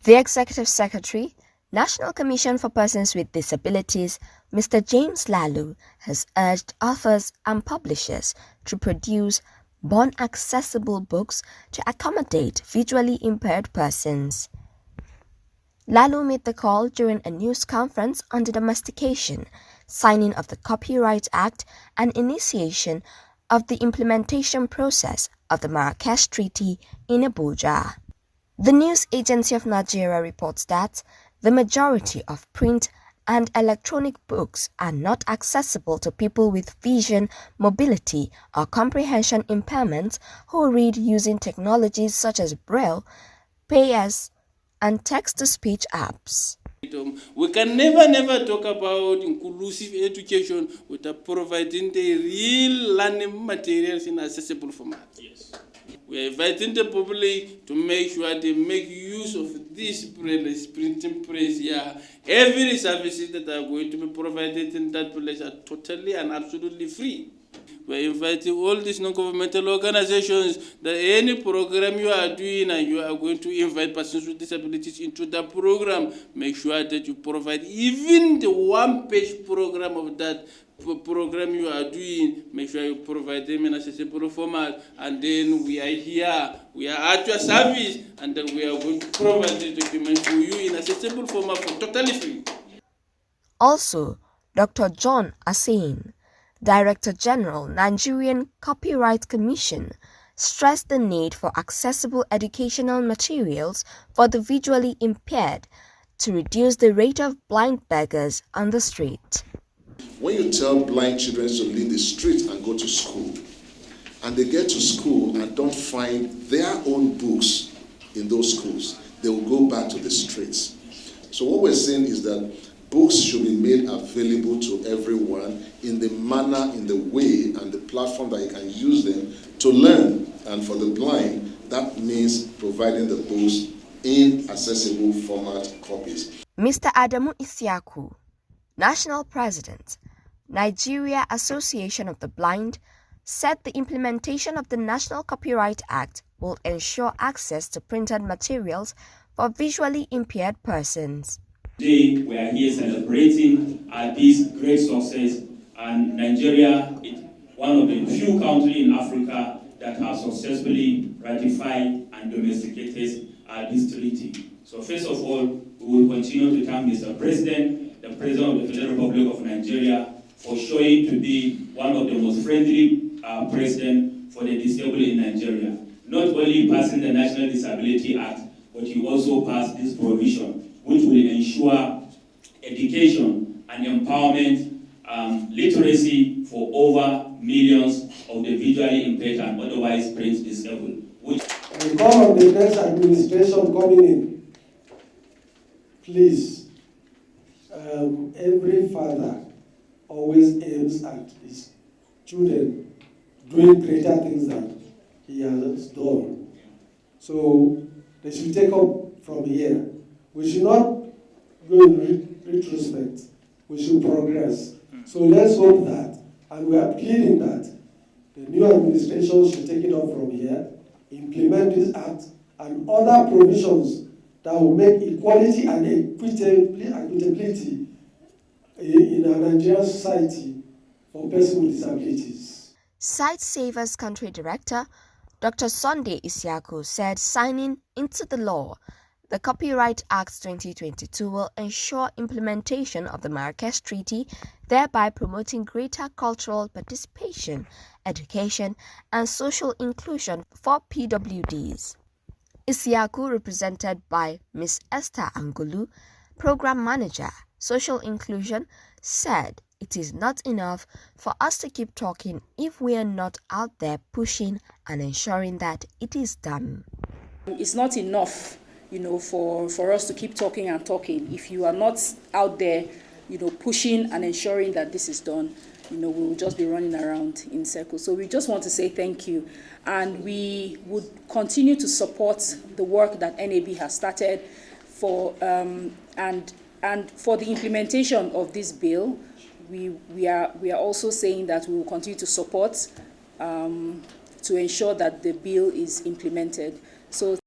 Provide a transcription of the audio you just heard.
The Executive Secretary, National Commission for Persons with Disabilities, Mr. James Lalu, has urged authors and publishers to produce born-accessible books to accommodate visually impaired persons. Lalu made the call during a news conference on the domestication, signing of the Copyright Act, and initiation of the implementation process of the Marrakesh Treaty in Abuja. The News Agency of Nigeria reports that the majority of print and electronic books are not accessible to people with vision, mobility, or comprehension impairments who read using technologies such as Braille, Payas, and text-to-speech apps. We can never talk about inclusive education without providing the real learning materials in accessible format. Yes. We are inviting the public to make sure they make use of this printing press here. Every services that are going to be provided in that place are totally and absolutely free. We are inviting all these non-governmental organizations that any program you are doing and you are going to invite persons with disabilities into the program, make sure that you provide even the one-page program of that program you are doing, make sure you provide them in accessible format, and then we are here, we are at your service, and then we are going to provide the document for you in accessible format for totally free. Also, Dr. John Asain, Director General, Nigerian Copyright Commission, stressed the need for accessible educational materials for the visually impaired to reduce the rate of blind beggars on the street. When you tell blind children to leave the street and go to school, and they get to school and don't find their own books in those schools, they will go back to the streets. So what we're saying is that books should be made available to everyone in the manner, in the way, and the platform that you can use them to learn. And for the blind, that means providing the books in accessible format copies. Mr. Adamu Isiaku, National President, Nigeria Association of the Blind, said the implementation of the National Copyright Act will ensure access to printed materials for visually impaired persons. Today, we are here celebrating this great success, and Nigeria is one of the few countries in Africa that have successfully ratified and domesticated this treaty. So first of all, we will continue to thank Mr. President, the President of the Federal Republic of Nigeria, for showing to be one of the most friendly presidents for the disabled in Nigeria. Not only passing the National Disability Act, but he also passed this provision, which will ensure education and empowerment, literacy for over millions of the visually impaired and otherwise print disabled. I call on the next administration coming in, please, every father always aims at his children doing greater things than he has done. So they should take up from here. We should not go in retrospect. We should progress. So let's hope that, and we are pleading that the new administration should take it up from here, implement this act and other provisions that will make equality and equitability in our Nigerian society for persons with disabilities. Sight Savers Country Director Dr. Sunday Isiaku said signing into the law the Copyright Act 2022 will ensure implementation of the Marrakesh Treaty, thereby promoting greater cultural participation, education, and social inclusion for PWDs. Isiaku, represented by Ms. Esther Angulu, Program Manager, Social Inclusion, said it is not enough for us to keep talking if we are not out there pushing and ensuring that it is done. It's not enough, for us to keep talking and talking. If you are not out there, pushing and ensuring that this is done, we will just be running around in circles. So we just want to say thank you. And we would continue to support the work that NAB has started for, and for the implementation of this bill. We are also saying that we will continue to support to ensure that the bill is implemented. So